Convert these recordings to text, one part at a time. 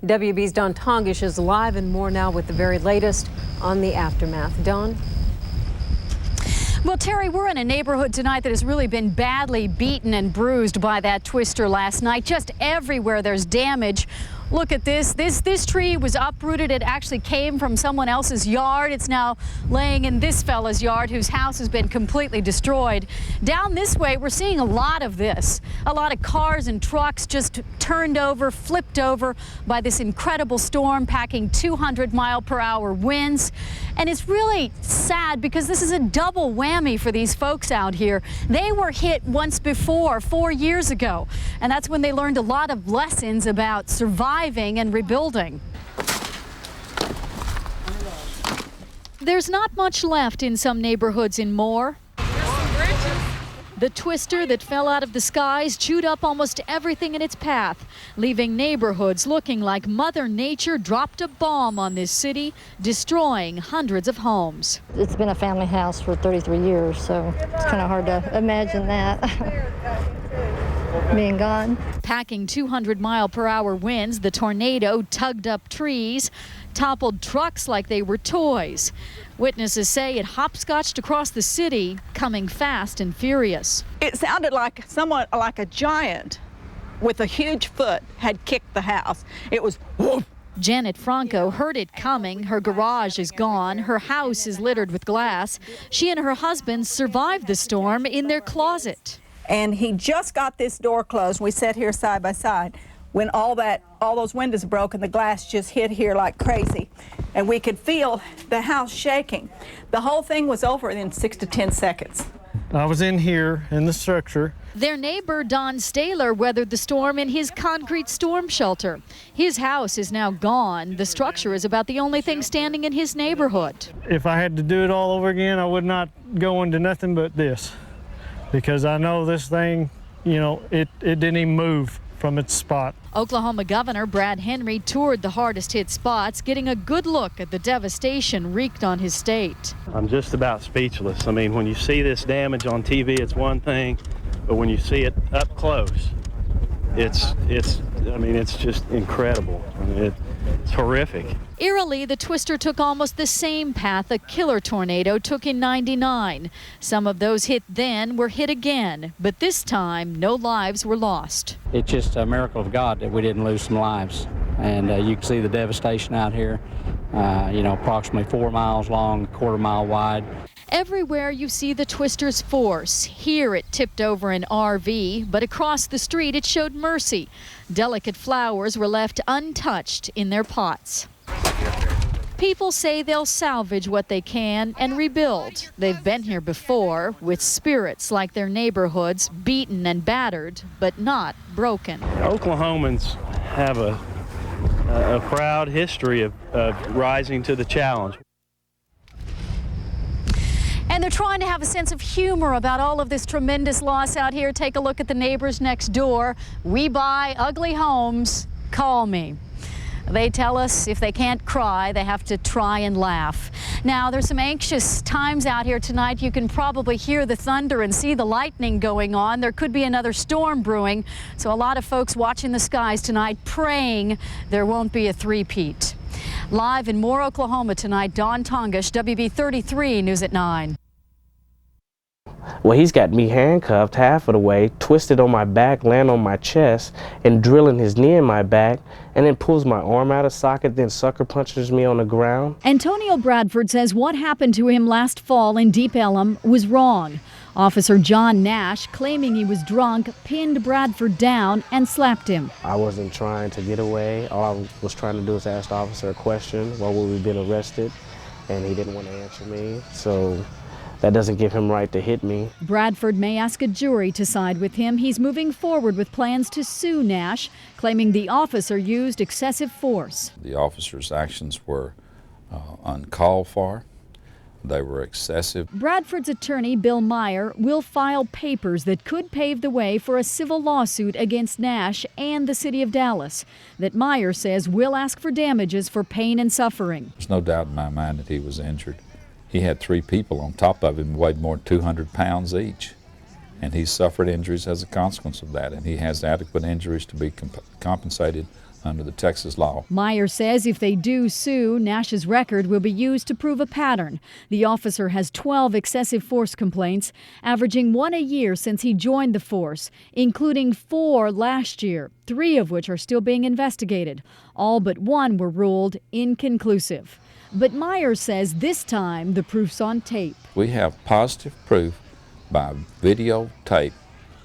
WB's Don Tongish is live and more now with the very latest on the aftermath. Don? Well, Terry, we're in a neighborhood tonight that has really been badly beaten and bruised by that twister last night. Just everywhere there's damage. Look at this. This tree was uprooted. It actually came from someone else's yard. It's now laying in this fella's yard whose house has been completely destroyed. Down this way, we're seeing a lot of this. A lot of cars and trucks just turned over, flipped over by this incredible storm packing 200-mile-per-hour winds. And it's really sad because this is a double whammy for these folks out here. They were hit once before, 4 years ago, and that's when they learned a lot of lessons about surviving and rebuilding. There's not much left in some neighborhoods in Moore. The twister that fell out of the skies chewed up almost everything in its path, leaving neighborhoods looking like Mother Nature dropped a bomb on this city, destroying hundreds of homes. It's been a family house for 33 years, so it's kind of hard to imagine that being gone. Packing 200-mile-per-hour winds, the tornado tugged up trees, toppled trucks like they were toys. Witnesses say it hopscotched across the city, coming fast and furious. It sounded like somewhat like a giant with a huge foot had kicked the house. It was whoop. Janet Franco heard it coming. Her garage is gone. Her house is littered with glass. She and her husband survived the storm in their closet. And he just got this door closed. We sat here side by side when all those windows broke and the glass just hit here like crazy. And we could feel the house shaking. The whole thing was over in 6 to 10 seconds. I was in here in the structure. Their neighbor, Don Staler, weathered the storm in his concrete storm shelter. His house is now gone. The structure is about the only thing standing in his neighborhood. If I had to do it all over again, I would not go into nothing but this. Because I know this thing, it didn't even move from its spot. Oklahoma Governor Brad Henry toured the hardest hit spots, getting a good look at the devastation wreaked on his state. I'm just about speechless. I mean, when you see this damage on TV, it's one thing, but when you see it up close, it's just incredible. I mean, it's horrific. Eerily, the twister took almost the same path a killer tornado took in '99. Some of those hit then were hit again, but this time no lives were lost. It's just a miracle of God that we didn't lose some lives. And you can see the devastation out here, approximately 4 miles long, a quarter-mile wide. Everywhere you see the twister's force. Here it tipped over an RV, but across the street it showed mercy. Delicate flowers were left untouched in their pots. People say they'll salvage what they can and rebuild. They've been here before with spirits like their neighborhoods, beaten and battered, but not broken. Oklahomans have a proud history of rising to the challenge. And they're trying to have a sense of humor about all of this tremendous loss out here. Take a look at the neighbors next door. We buy ugly homes, call me. They tell us if they can't cry, they have to try and laugh. Now, there's some anxious times out here tonight. You can probably hear the thunder and see the lightning going on. There could be another storm brewing. So a lot of folks watching the skies tonight praying there won't be a three-peat. Live in Moore, Oklahoma tonight, Don Tongish, WB 33 News at 9. Well, he's got me handcuffed half of the way, twisted on my back, laying on my chest, and drilling his knee in my back, and then pulls my arm out of socket, then sucker punches me on the ground. Antonio Bradford says what happened to him last fall in Deep Ellum was wrong. Officer John Nash, claiming he was drunk, pinned Bradford down and slapped him. I wasn't trying to get away. All I was trying to do was ask the officer a question. Why would we been arrested? And he didn't want to answer me, so that doesn't give him right to hit me. Bradford may ask a jury to side with him. He's moving forward with plans to sue Nash, claiming the officer used excessive force. The officer's actions were uncalled for. They were excessive. Bradford's attorney, Bill Meyer, will file papers that could pave the way for a civil lawsuit against Nash and the city of Dallas that Meyer says will ask for damages for pain and suffering. There's no doubt in my mind that he was injured. He had 3 people on top of him who weighed more than 200 pounds each, and he suffered injuries as a consequence of that, and he has adequate injuries to be compensated under the Texas law. Meyer says if they do sue, Nash's record will be used to prove a pattern. The officer has 12 excessive force complaints, averaging 1 a year since he joined the force, including 4 last year, 3 of which are still being investigated. All but 1 were ruled inconclusive. But Meyer says this time the proof's on tape. We have positive proof by videotape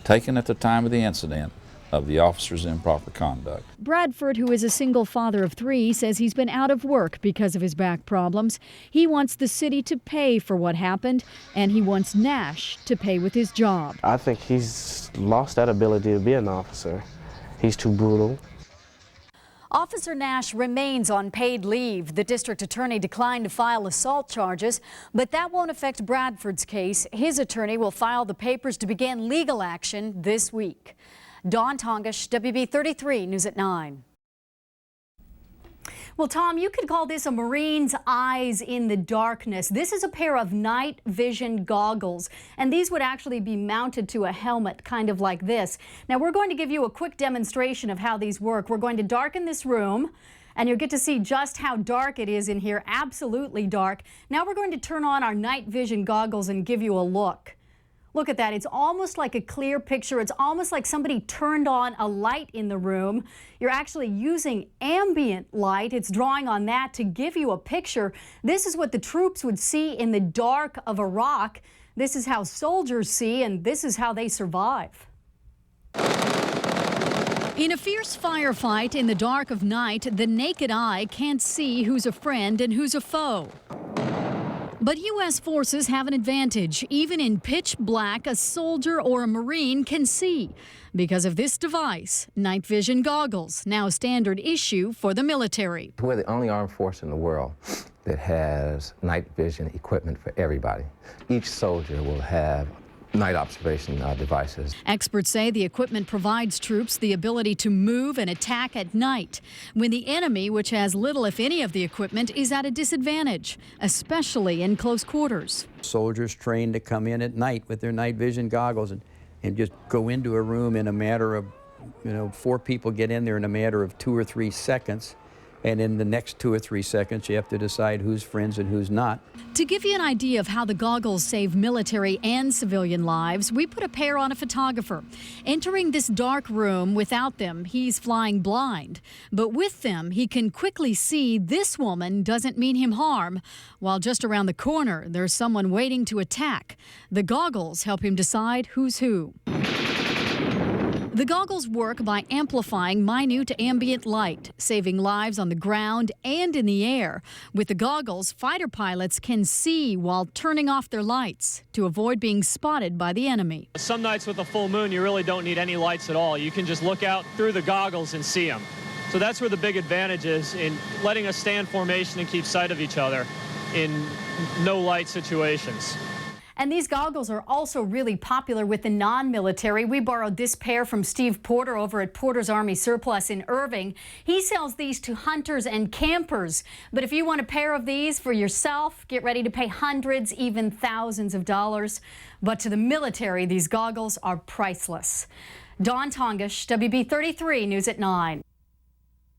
taken at the time of the incident of the officer's improper conduct. Bradford, who is a single father of 3, says he's been out of work because of his back problems. He wants the city to pay for what happened, and he wants Nash to pay with his job. I think he's lost that ability to be an officer. He's too brutal. Officer Nash remains on paid leave. The district attorney declined to file assault charges, but that won't affect Bradford's case. His attorney will file the papers to begin legal action this week. Dawn Tongish, WB 33 News at 9. Well, Tom, you could call this a Marine's eyes in the darkness. This is a pair of night vision goggles, and these would actually be mounted to a helmet, kind of like this. Now, we're going to give you a quick demonstration of how these work. We're going to darken this room, and you'll get to see just how dark it is in here, absolutely dark. Now we're going to turn on our night vision goggles and give you a look. Look at that. It's almost like a clear picture. It's almost like somebody turned on a light in the room. You're actually using ambient light. It's drawing on that to give you a picture. This is what the troops would see in the dark of Iraq. This is how soldiers see, and this is how they survive. In a fierce firefight in the dark of night, the naked eye can't see who's a friend and who's a foe. But U.S. forces have an advantage. Even in pitch black, a soldier or a Marine can see because of this device, night vision goggles, now standard issue for the military. We're the only armed force in the world that has night vision equipment for everybody. Each soldier will have night observation devices. Experts say the equipment provides troops the ability to move and attack at night when the enemy, which has little if any of the equipment, is at a disadvantage, especially in close quarters. Soldiers trained to come in at night with their night vision goggles and just go into a room in a matter of, 4 people get in there in a matter of 2 or 3 seconds. And in the next 2 or 3 seconds, you have to decide who's friends and who's not. To give you an idea of how the goggles save military and civilian lives, we put a pair on a photographer. Entering this dark room without them, he's flying blind. But with them, he can quickly see this woman doesn't mean him harm, while just around the corner, there's someone waiting to attack. The goggles help him decide who's who. The goggles work by amplifying minute ambient light, saving lives on the ground and in the air. With the goggles, fighter pilots can see while turning off their lights to avoid being spotted by the enemy. Some nights with a full moon, you really don't need any lights at all. You can just look out through the goggles and see them. So that's where the big advantage is in letting us stay in formation and keep sight of each other in no light situations. And these goggles are also really popular with the non-military. We borrowed this pair from Steve Porter over at Porter's Army Surplus in Irving. He sells these to hunters and campers. But if you want a pair of these for yourself, get ready to pay hundreds, even thousands of dollars. But to the military, these goggles are priceless. Dawn Tongish, WB 33 News at 9.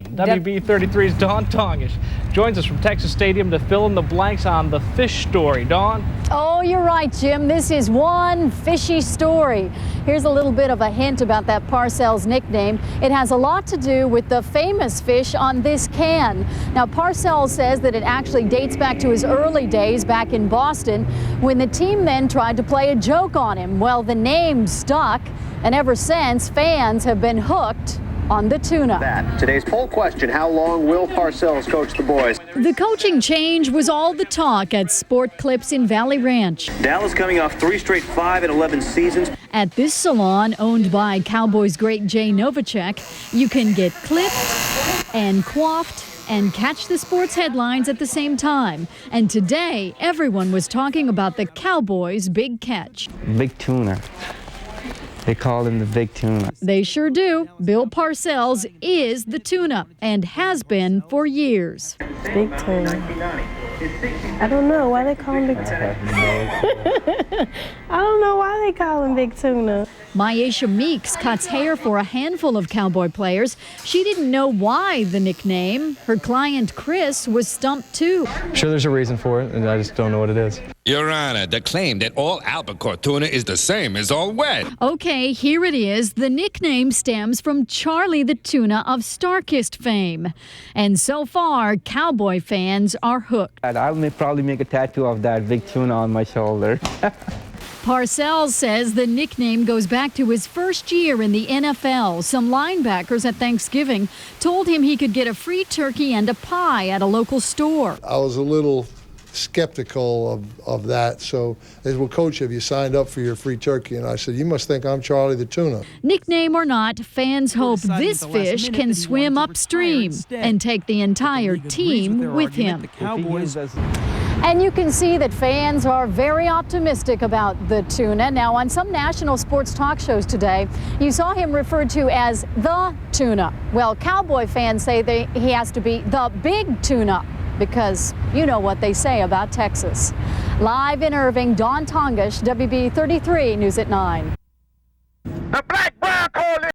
WB 33's Dawn Tongish joins us from Texas Stadium to fill in the blanks on the fish story. Dawn? Oh, you're right, Jim. This is one fishy story. Here's a little bit of a hint about that Parcells nickname. It has a lot to do with the famous fish on this can. Now, Parcells says that it actually dates back to his early days back in Boston when the team then tried to play a joke on him. Well, the name stuck, and ever since, fans have been hooked on the tuna. Today's poll question, how long will Parcells coach the boys? The coaching change was all the talk at Sport Clips in Valley Ranch. Dallas coming off 3 straight 5-11 seasons. At this salon, owned by Cowboys great Jay Novacek, you can get clipped and coiffed and catch the sports headlines at the same time. And today, everyone was talking about the Cowboys' big catch. Big tuna. They call him the big tuna. They sure do. Bill Parcells is the tuna and has been for years. Big tuna. I don't know why they call him Big Tuna. I don't know why they call him Big Tuna. Myesha Meeks cuts hair for a handful of Cowboy players. She didn't know why the nickname. Her client Chris was stumped too. I'm sure there's a reason for it, and I just don't know what it is. Your Honor, the claim that all albacore tuna is the same is all wet. Okay, here it is. The nickname stems from Charlie the Tuna of Starkist fame. And so far, Cowboy fans are hooked. I'll probably make a tattoo of that Big Tuna on my shoulder. Parcells says the nickname goes back to his first year in the NFL. Some linebackers at Thanksgiving told him he could get a free turkey and a pie at a local store. I was a little skeptical of that. So they said, well, Coach, have you signed up for your free turkey? And I said, you must think I'm Charlie the Tuna. Nickname or not, fans hope this fish can swim upstream and take the entire team with him. And you can see that fans are very optimistic about the tuna. Now, on some national sports talk shows today, you saw him referred to as the tuna. Well, Cowboy fans say he has to be the big tuna, because you know what they say about Texas. Live in Irving, Dawn Tongish, WB 33 News at 9.